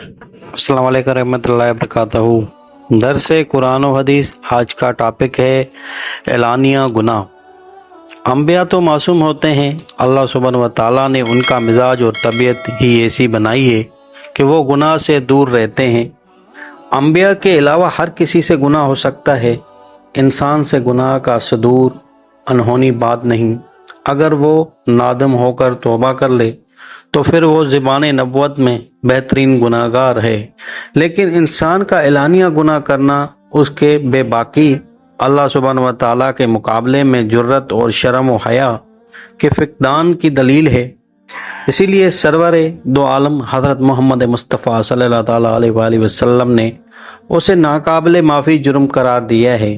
अस्सलाम वालेकुम रहमतुल्लाहि व बरकातहू। दरस कुरान व हदीस। आज का टॉपिक है एलानिया गुनाह। अंबिया तो मासूम होते हैं, अल्लाह सुब्हान व तआला ने उनका मिजाज और तबीयत ही ऐसी बनाई है कि वो गुनाह से दूर रहते हैं। अंबिया के अलावा हर किसी से गुनाह हो सकता है। इंसान से गुनाह का सदूर अनहोनी बात नहीं। अगर वो नादम होकर तौबा कर ले तो फिर वो ज़बान नबुवत में बेहतरीन गुनाहगार है। लेकिन इंसान का एलानिया गुनाह करना उसके बेबाकी अल्लाह सुब्हानहू व तआला के मुकाबले में जुर्रत और शर्म व हया के फ़िक़दान की दलील है। इसीलिए सरवर दो आलम हज़रत मोहम्मद मुस्तफ़ा सल्लल्लाहु अलैहि वसल्लम ने उसे नाकाबिल माफ़ी जुर्म करार दिया है।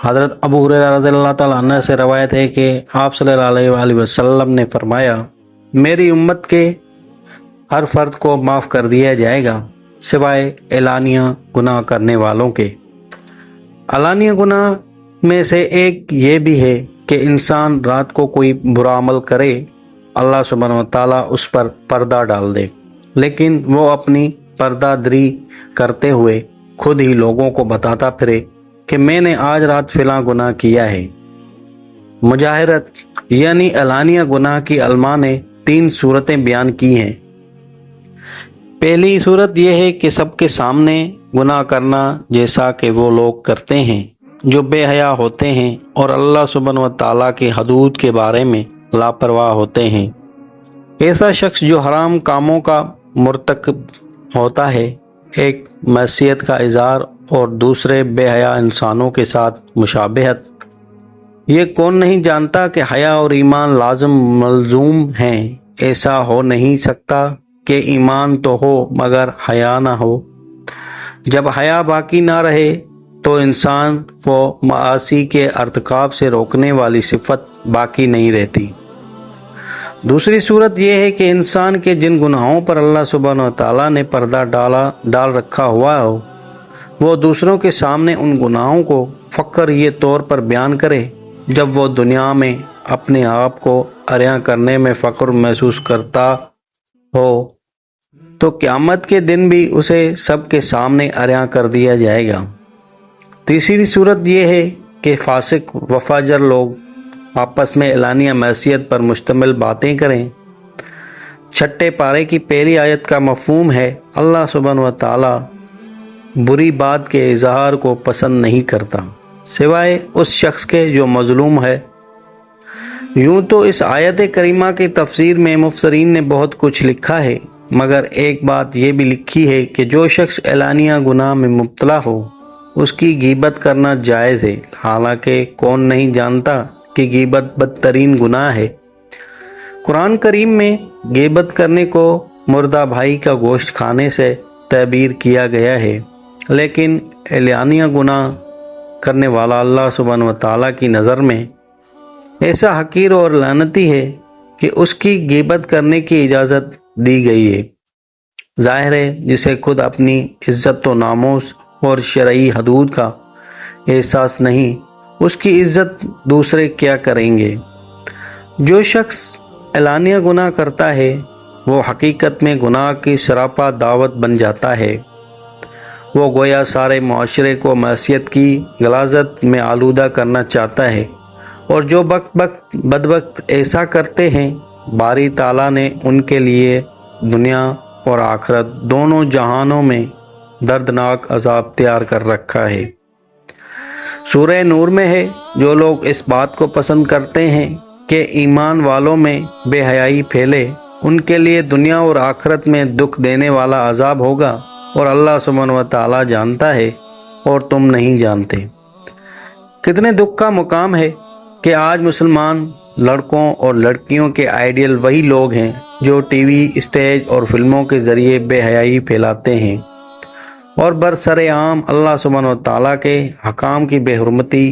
हज़रत अबू हुरैरा रज़ियल्लाहु तआला अन्हु से रवायत है कि आप सल्लल्लाहु अलैहि वसल्लम ने फरमाया, मेरी उम्मत के हर फर्द को माफ़ कर दिया जाएगा सिवाय एलानिया गुनाह करने वालों के। एलानिया गुनाह में से एक ये भी है कि इंसान रात को कोई बुरा अमल करे, अल्लाह सुब्हानहू व तआला उस पर पर्दा डाल दे, लेकिन वो अपनी पर्दादरी करते हुए खुद ही लोगों को बताता फिरे कि मैंने आज रात फ़िलां गुनाह किया है। मुजाहिरत यानी एलानिया गुनाह की अलमा ने 3 सूरतें बयान की हैं। पहली सूरत यह है कि सबके सामने गुनाह करना, जैसा कि वो लोग करते हैं जो बेहया होते हैं और अल्लाह सुब्हानहू व तआला की हदूद के बारे में लापरवाह होते हैं। ऐसा शख्स जो हराम कामों का मुर्तकब होता है, एक मसीयत का इज़हार और दूसरे बेहया इंसानों के साथ मुशाबहत। ये कौन नहीं जानता कि हया और ईमान लाजम मलजूम हैं। ऐसा हो नहीं सकता कि ईमान तो हो मगर हया ना हो। जब हया बाकी ना रहे तो इंसान को मासी के अर्तकाब से रोकने वाली सिफत बाकी नहीं रहती। दूसरी सूरत यह है कि इंसान के जिन गुनाहों पर अल्लाह सुब्हानहू व तआला ने पर्दा डाल रखा हुआ हो, वो दूसरों के सामने उन गुनाहों को फ़क्र ये तौर पर बयान करे। जब वो दुनिया में अपने आप को अर्या करने में फ़ख्र महसूस करता हो तो क़यामत के दिन भी उसे सबके सामने अर्या कर दिया जाएगा। तीसरी सूरत यह है कि फासिक व फाजर लोग आपस में एलानिया मैसियत पर मुश्तमिल बातें करें। छठे पारे की पहली आयत का मफ़हूम है, अल्लाह सुब्हानहू व तआला बुरी बात के इज़हार को पसंद नहीं करता सिवाय उस शख्स के जो मज़लूम है। यूँ तो इस आयत करीमा की तफसीर में मुफसरीन ने बहुत कुछ लिखा है, मगर एक बात यह भी लिखी है कि जो शख्स एलानिया गुनाह में मुब्तला हो उसकी गीबत करना जायज़ है। हालांकि कौन नहीं जानता कि गीबत बदतरीन गुनाह है। कुरान करीम में गीबत करने को मुर्दा भाई का गोश्त खाने से तबीर किया गया है, लेकिन एलानिया गुनाह करने वाला अल्लाह सुब्हानहू व तआला की नज़र में ऐसा हकीर और लानती है कि उसकी गीबत करने की इजाज़त दी गई है। ज़ाहिर है जिसे खुद अपनी इज़्ज़त व नामूस और शरई हदूद का एहसास नहीं, उसकी इज़्ज़त दूसरे क्या करेंगे। जो शख्स एलानिया गुनाह करता है वो हकीकत में गुनाह की सरापा दावत बन जाता है। वो गोया सारे माशरे को मासियत की गलाजत में आलूदा करना चाहता है, और जो बदबख्त ऐसा करते हैं, बारी ताला ने उनके लिए दुनिया और आखिरत दोनों जहानों में दर्दनाक अजाब तैयार कर रखा है। सूरह नूर में है, जो लोग इस बात को पसंद करते हैं कि ईमान वालों में बेहयाई फैले, उनके लिए दुनिया और आखिरत में दुख देने वाला अजाब होगा, और अल्लाह सुब्हानहू व तआला जानता है और तुम नहीं जानते। कितने दुख का मुकाम है कि आज मुसलमान लड़कों और लड़कियों के आइडियल वही लोग हैं जो टीवी, स्टेज और फिल्मों के ज़रिए बेहयाई फैलाते हैं और बरसरे आम अल्लाह सुब्हानहू व तआला के हकाम की बेहुरमती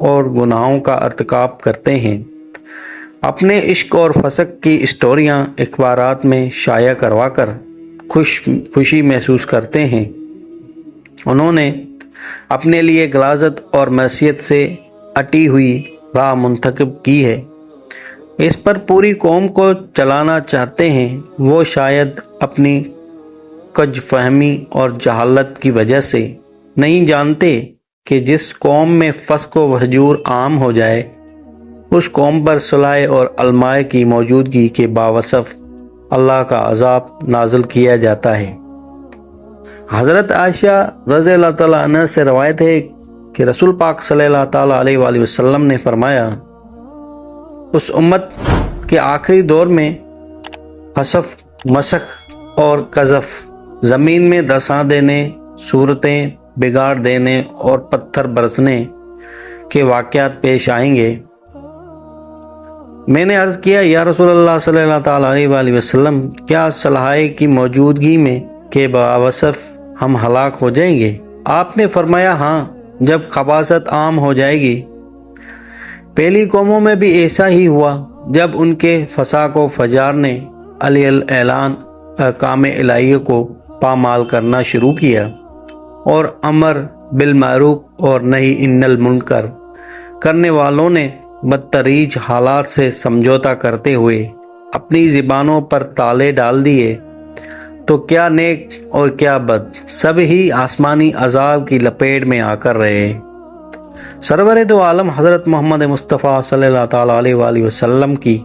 और गुनाहों का अर्तिकाब करते हैं। अपने इश्क और फसक की स्टोरियां अखबारात में शाया करवा कर खुशी महसूस करते हैं। उन्होंने अपने लिए गलाजत और मैसियत से अटी हुई राह मुंतखब की है। इस पर पूरी कौम को चलाना चाहते हैं। वो शायद अपनी کج فہمی اور جہالت کی وجہ سے نہیں جانتے کہ جس قوم میں فسق و فجور عام ہو جائے اس قوم پر صلح اور علماء کی موجودگی کے باوصف اللہ کا عذاب نازل کیا جاتا ہے۔ حضرت عائشہ رضی اللہ تعالیٰ عنہ سے روایت ہے کہ رسول پاک صلی اللہ تعالیٰ علیہ وآلہ وسلم نے فرمایا، اس امت کے آخری دور میں حسف، مسخ اور قذف، زمین میں دھسا دینے، صورتیں بگاڑ دینے اور پتھر برسنے کے واقعات پیش آئیں گے۔ میں نے عرض کیا، یا رسول اللہ صلی اللہ تعالیٰ علیہ وآلہ وسلم، کیا صلح کی موجودگی میں کے باوصف ہم ہلاک ہو جائیں گے؟ آپ نے فرمایا، ہاں، جب خباثت عام ہو جائے گی۔ پہلی قوموں میں بھی ایسا ہی ہوا، جب ان کے فساق و فجار نے علی الاعلان احکام الہیہ کو پامال کرنا شروع کیا اور امر بالمعروف اور نہی عن المنکر کرنے والوں نے بدتریج حالات سے سمجھوتا کرتے ہوئے اپنی زبانوں پر تالے ڈال دیے، تو کیا نیک اور کیا بد سب ہی آسمانی عذاب کی لپیٹ میں آ کر رہے۔ سرور دو عالم حضرت محمد مصطفیٰ صلی اللہ تعالیٰ علیہ وآلہ وسلم کی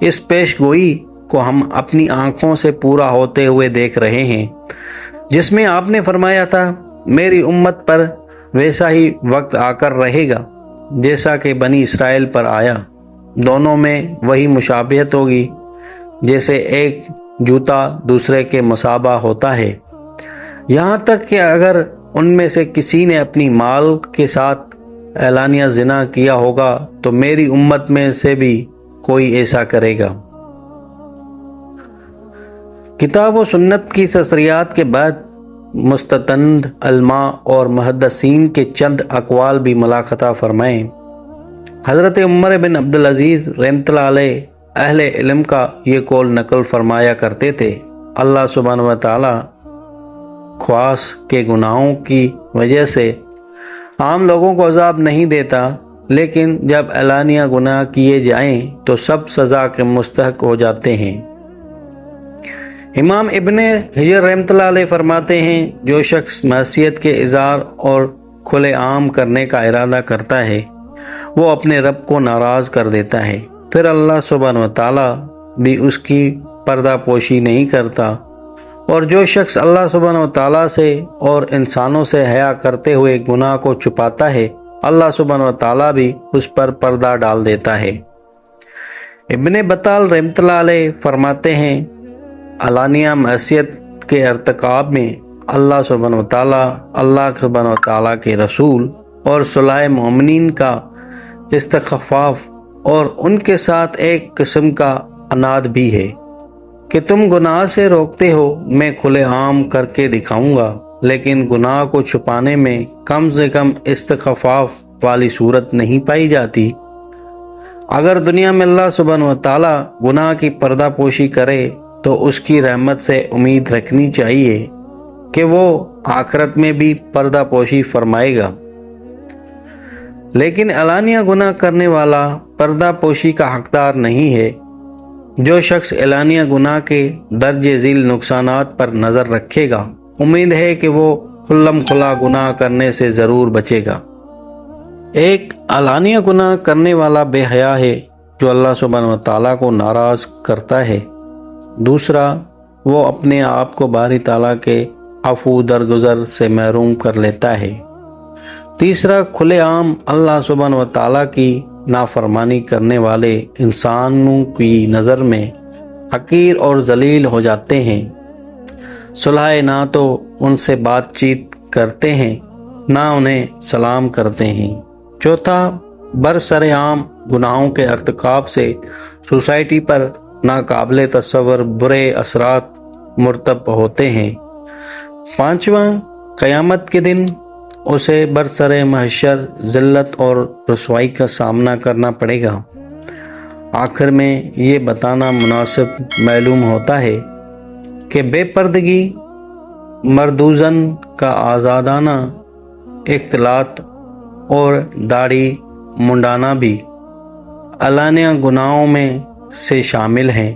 اس پیش گوئی کو ہم اپنی آنکھوں سے پورا ہوتے ہوئے دیکھ رہے ہیں، جس میں آپ نے فرمایا تھا، میری امت پر ویسا ہی وقت آ کر رہے گا جیسا کہ بنی اسرائیل پر آیا، دونوں میں وہی مشابہت ہوگی جیسے ایک جوتا دوسرے کے مشابہ ہوتا ہے، یہاں تک کہ اگر ان میں سے کسی نے اپنی مال کے ساتھ اعلانیہ زنا کیا ہوگا تو میری امت میں سے بھی کوئی ایسا کرے گا۔ کتاب و سنت کی تشریحات کے بعد مستند علماء اور محدثین کے چند اقوال بھی ملاحظہ فرمائیں۔ حضرت عمر بن عبدالعزیز رحمۃ اللہ علیہ اہل علم کا یہ قول نقل فرمایا کرتے تھے، اللہ سبحانہ و تعالیٰ خواص کے گناہوں کی وجہ سے عام لوگوں کو عذاب نہیں دیتا، لیکن جب اعلانیہ گناہ کیے جائیں تو سب سزا کے مستحق ہو جاتے ہیں۔ امام ابن حجر رحمۃ اللہ علیہ فرماتے ہیں، جو شخص معصیت کے اظہار اور کھلے عام کرنے کا ارادہ کرتا ہے وہ اپنے رب کو ناراض کر دیتا ہے، پھر اللہ سبحانہ و تعالیٰ بھی اس کی پردہ پوشی نہیں کرتا، اور جو شخص اللہ سبحانہ و تعالیٰ سے اور انسانوں سے حیا کرتے ہوئے گناہ کو چھپاتا ہے، اللہ سبحانہ و تعالیٰ بھی اس پر پردہ ڈال دیتا ہے۔ ابن بطال رحمۃ اللہ علیہ فرماتے ہیں، علانیہ معصیت کے ارتکاب میں اللہ سبحانہ و تعالیٰ کے رسول اور صالح مومنین کا استخفاف اور ان کے ساتھ ایک قسم کا عناد بھی ہے کہ تم گناہ سے روکتے ہو، میں کھلے عام کر کے دکھاؤں گا، لیکن گناہ کو چھپانے میں کم سے کم استخفاف والی صورت نہیں پائی جاتی۔ اگر دنیا میں اللہ سبحانہ و تعالیٰ گناہ کی پردہ پوشی کرے تو اس کی رحمت سے امید رکھنی چاہیے کہ وہ آخرت میں بھی پردہ پوشی فرمائے گا، لیکن اعلانیہ گناہ کرنے والا پردہ پوشی کا حقدار نہیں ہے۔ جو شخص اعلانیہ گناہ کے درج ذیل نقصانات پر نظر رکھے گا، امید ہے کہ وہ کھلم کھلا گناہ کرنے سے ضرور بچے گا۔ ایک اعلانیہ گناہ کرنے والا بے حیا ہے جو اللہ سبحانہ و تعالیٰ کو ناراض کرتا ہے، دوسرا وہ اپنے آپ کو باری تعالیٰ کے عفو درگزر سے محروم کر لیتا ہے، تیسرا کھلے عام اللہ سبحانہ و تعالیٰ کی نافرمانی کرنے والے انسانوں کی نظر میں حقیر اور ذلیل ہو جاتے ہیں، صلح نہ تو ان سے بات چیت کرتے ہیں نہ انہیں سلام کرتے ہیں، چوتھا برسر عام گناہوں کے ارتکاب سے سوسائٹی پر ناقابل تصور برے اثرات مرتب ہوتے ہیں، پانچواں قیامت کے دن اسے برسر محشر ذلت اور رسوائی کا سامنا کرنا پڑے گا۔ آخر میں یہ بتانا مناسب معلوم ہوتا ہے کہ بے پردگی مردوزن کا آزادانہ اختلاط اور داڑھی منڈانا بھی اعلانیہ گناہوں میں سے شامل ہیں۔